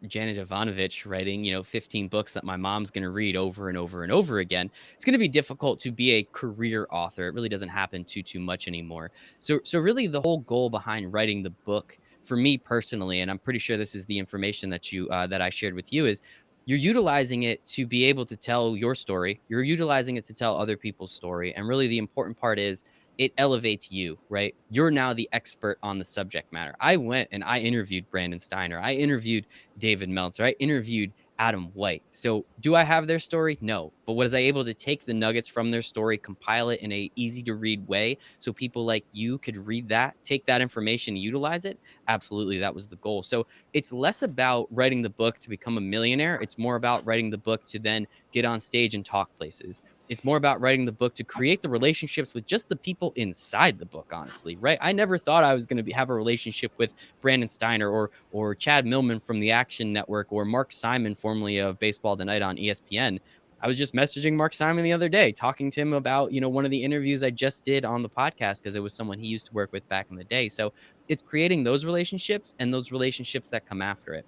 Janet Ivanovich writing, 15 books that my mom's going to read over and over and over again. It's going to be difficult to be a career author. It really doesn't happen too much anymore. So really the whole goal behind writing the book for me personally, and I'm pretty sure this is the information that that I shared with you, is you're utilizing it to be able to tell your story. You're utilizing it to tell other people's story. And really the important part is it elevates you, right? You're now the expert on the subject matter. I went and I interviewed Brandon Steiner. I interviewed David Meltzer. I interviewed Adam White. So do I have their story? No, But was I able to take the nuggets from their story, compile it in a easy to read way so people like you could read that, take that information, utilize it? Absolutely, that was the goal. So it's less about writing the book to become a millionaire. It's more about writing the book to then get on stage and talk places. It's more about writing the book to create the relationships with just the people inside the book, honestly, right? I never thought I was going to have a relationship with Brandon Steiner or Chad Millman from the Action Network or Mark Simon, formerly of Baseball Tonight on ESPN. I was just messaging Mark Simon the other day, talking to him about, one of the interviews I just did on the podcast because it was someone he used to work with back in the day. So it's creating those relationships and those relationships that come after it.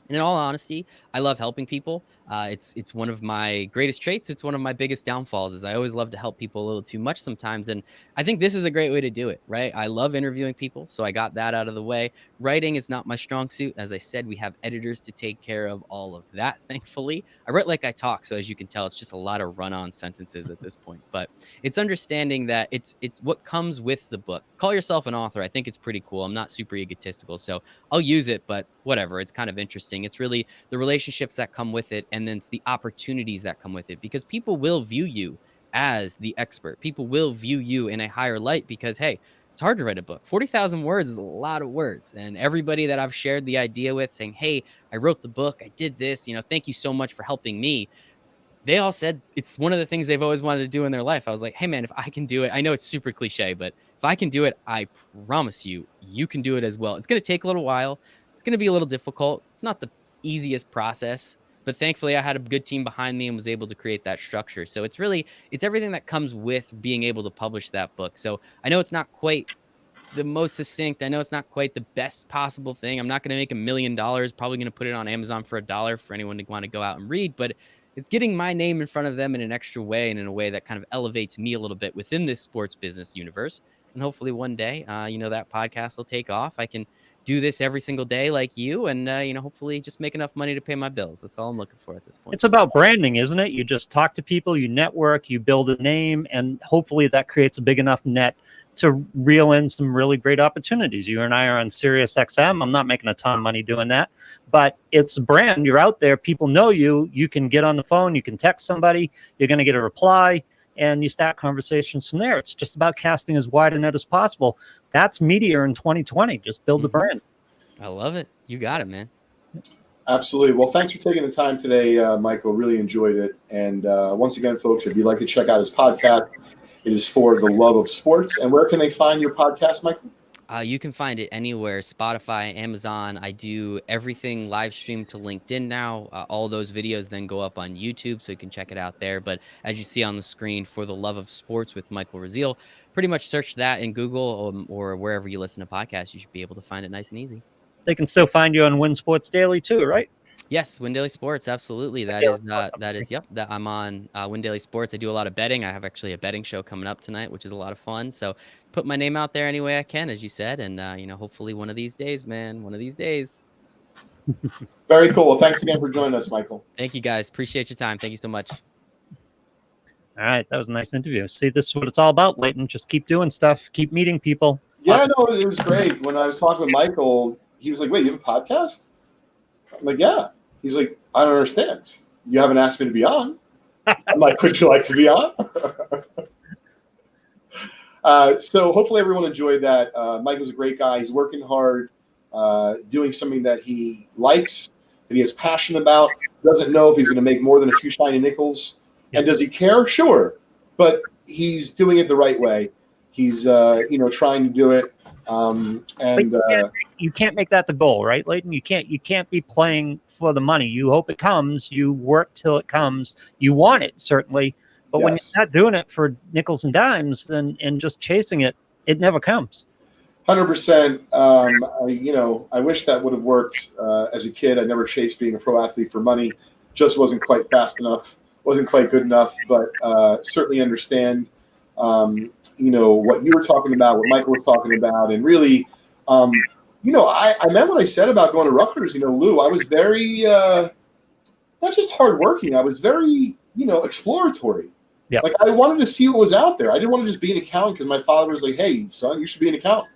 And in all honesty, I love helping people. It's one of my greatest traits. It's one of my biggest downfalls is I always love to help people a little too much sometimes. And I think this is a great way to do it, right? I love interviewing people. So I got that out of the way. Writing is not my strong suit. As I said, we have editors to take care of all of that, thankfully. I write like I talk. So as you can tell, it's just a lot of run-on sentences at this point. But it's understanding that it's what comes with the book. Call yourself an author. I think it's pretty cool. I'm not super egotistical. So I'll use it, but whatever. It's kind of interesting. It's really the relationships that come with it. And then it's the opportunities that come with it because people will view you as the expert. People will view you in a higher light because, hey, it's hard to write a book. 40,000 words is a lot of words. And everybody that I've shared the idea with saying, hey, I wrote the book, I did this, thank you so much for helping me. They all said it's one of the things they've always wanted to do in their life. I was like, hey, man, if I can do it, I know it's super cliche, but if I can do it, I promise you, you can do it as well. It's going to take a little while. It's going to be a little difficult. It's not the easiest process, but thankfully I had a good team behind me and was able to create that structure. So it's everything that comes with being able to publish that book. So I know it's not quite the most succinct. I know it's not quite the best possible thing. I'm not going to make $1 million, probably going to put it on Amazon for $1 for anyone to want to go out and read, but it's getting my name in front of them in an extra way and in a way that kind of elevates me a little bit within this sports business universe. And hopefully one day, that podcast will take off. I can do this every single day like you and, hopefully just make enough money to pay my bills. That's all I'm looking for at this point. It's about branding, isn't it? You just talk to people, you network, you build a name, and hopefully that creates a big enough net to reel in some really great opportunities. You and I are on Sirius XM. I'm not making a ton of money doing that, but it's a brand. You're out there. People know you. You can get on the phone. You can text somebody. You're going to get a reply, and you start conversations from there. It's just about casting as wide a net as possible. That's media in 2020. Just build a brand. I love it. You got it, man. Absolutely. Well, thanks for taking the time today, Michael. Really enjoyed it. And once again, folks, if you'd like to check out his podcast, it is For the Love of Sports. And where can they find your podcast, Michael? You can find it anywhere, Spotify, Amazon. I do everything live streamed to LinkedIn now. All those videos then go up on YouTube, so you can check it out there. But as you see on the screen, For the Love of Sports with Michael Rasile, pretty much search that in Google or wherever you listen to podcasts. You should be able to find it nice and easy. They can still find you on Win Sports Daily too, right? Yes, Win Daily Sports, absolutely. Yep. That I'm on Win Daily Sports. I do a lot of betting. I have actually a betting show coming up tonight, which is a lot of fun. So put my name out there any way I can, as you said, and hopefully one of these days, man, one of these days. Very cool. Well, thanks again for joining us, Michael. Thank you, guys. Appreciate your time. Thank you so much. All right, that was a nice interview. See, this is what it's all about, Leighton. Just keep doing stuff, keep meeting people. Yeah, no, it was great. When I was talking with Michael, he was like, "Wait, you have a podcast?" I'm like, "Yeah." He's like, "I don't understand. You haven't asked me to be on." I'm like, "Would you like to be on?" So hopefully everyone enjoyed that. Michael's a great guy. He's working hard, doing something that he likes, that he has passion about. Doesn't know if he's going to make more than a few shiny nickels. And does he care? Sure. But he's doing it the right way. He's, trying to do it. You can't make that the goal, right, Leighton? You can't be playing for the money. You hope it comes. You work till it comes. You want it, certainly. But when you're not doing it for nickels and dimes and just chasing it, it never comes. 100%. I wish that would have worked as a kid. I never chased being a pro athlete for money. Just wasn't quite fast enough. Wasn't quite good enough. But certainly understand, what you were talking about, what Michael was talking about. And really, I meant what I said about going to Rutgers. Lou, I was very, not just hardworking. I was very, exploratory. Yeah. Like I wanted to see what was out there. I didn't want to just be an accountant because my father was like, "Hey, son, you should be an accountant."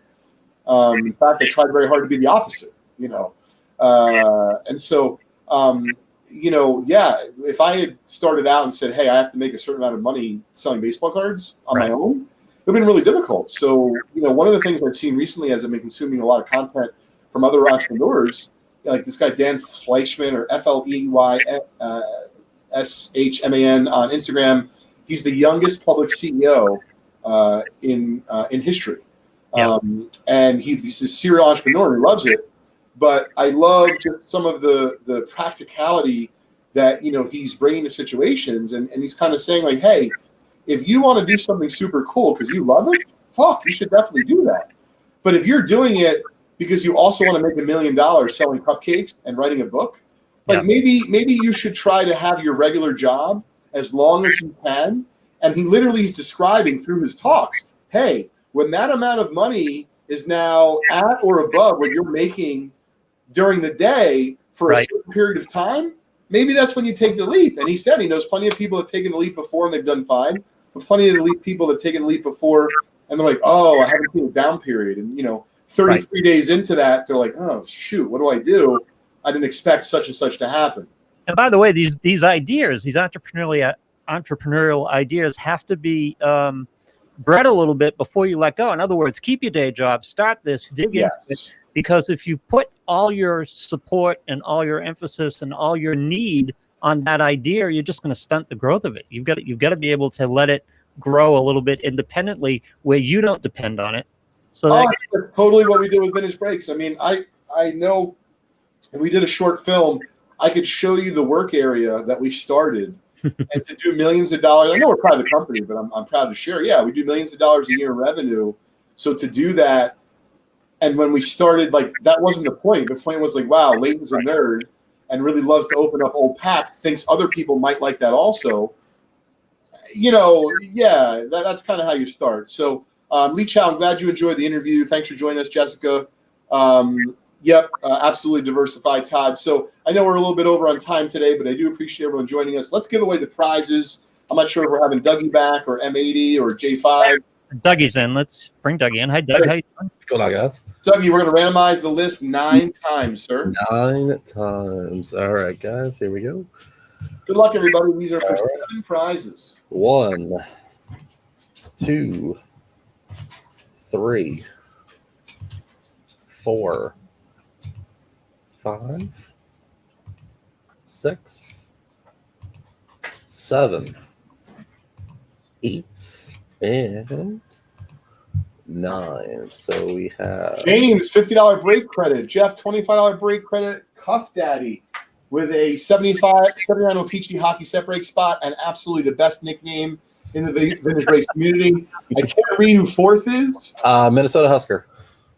In fact, I tried very hard to be the opposite, and so, if I had started out and said, hey, I have to make a certain amount of money selling baseball cards on my own, it would have been really difficult. So, one of the things I've seen recently as I've been consuming a lot of content from other entrepreneurs, like this guy, Dan Fleischman, or FLEYSHMAN on Instagram. He's the youngest public CEO in history. Yeah. And he's a serial entrepreneur and he loves it. But I love just some of the practicality that, he's bringing to situations. And he's kind of saying like, hey, if you want to do something super cool because you love it, you should definitely do that. But if you're doing it because you also want to make $1 million selling cupcakes and writing a book, maybe you should try to have your regular job as long as you can. And he literally is describing through his talks, hey, when that amount of money is now at or above what you're making during the day for a certain period of time, maybe that's when you take the leap. And he said he knows plenty of people that have taken the leap before and they've done fine, but plenty of the people that have taken the leap before and they're like, oh, I haven't seen a down period. And, 33 days into that, they're like, oh, shoot, what do I do? I didn't expect such and such to happen. And by the way, these ideas, these entrepreneurial ideas have to be bred a little bit before you let go. In other words, keep your day job, start this, dig into it. Because if you put all your support and all your emphasis and all your need on that idea, you're just going to stunt the growth of it. You've got to be able to let it grow a little bit independently where you don't depend on it. So that's totally what we did with Vintage Breaks. I mean, I know if we did a short film, I could show you the work area that we started and to do millions of dollars. I know we're a private company, but I'm proud to share. Yeah, we do millions of dollars a year in revenue. So to do that, and when we started, that wasn't the point. The point was wow, Leighton's a nerd and really loves to open up old packs, thinks other people might like that also. That's kind of how you start. So, Lee Chow, I'm glad you enjoyed the interview. Thanks for joining us, Jessica. Absolutely diversified, Todd. So I know we're a little bit over on time today, but I do appreciate everyone joining us. Let's give away the prizes. I'm not sure if we're having Dougie back or M80 or J5. Dougie's in. Let's bring Dougie in. Hi, Doug. How you doing? What's going on, guys? Dougie, we're going to randomize the list 9 times, sir. 9 times. All right, guys. Here we go. Good luck, everybody. These are for 7 prizes. 1, 2, 3, 4, 5, 6, 7, 8, and 9. So we have James, $50 break credit. Jeff, $25 break credit. Cuff Daddy with a 79 O-Pee-Chee hockey set break spot and absolutely the best nickname in the Vintage Breaks community. I can't read who 4th is. Minnesota Husker.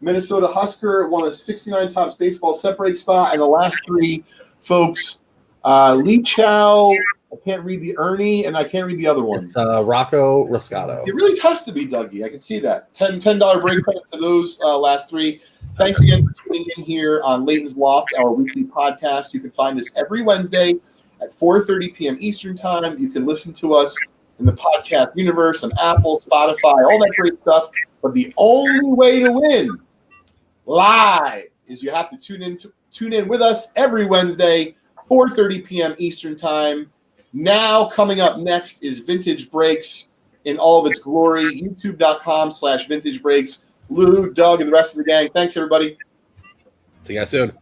Minnesota Husker won a 69 Tops baseball set break spot. And the last 3 folks, Lee Chow, I can't read the Ernie, and I can't read the other one. It's Rocco Riscato. It really tested me, Dougie. I can see that. $10 break credit to those last 3. Thanks again for tuning in here on Leighton's Loft, our weekly podcast. You can find us every Wednesday at 4:30 p.m. Eastern Time. You can listen to us in the podcast universe on Apple, Spotify, all that great stuff. But the only way to win live is you have to tune in with us every Wednesday, 4:30 p.m. Eastern Time. Now, coming up next is Vintage Breaks in all of its glory. YouTube.com/Vintage Breaks. Lou, Doug, and the rest of the gang. Thanks, everybody. See you guys soon.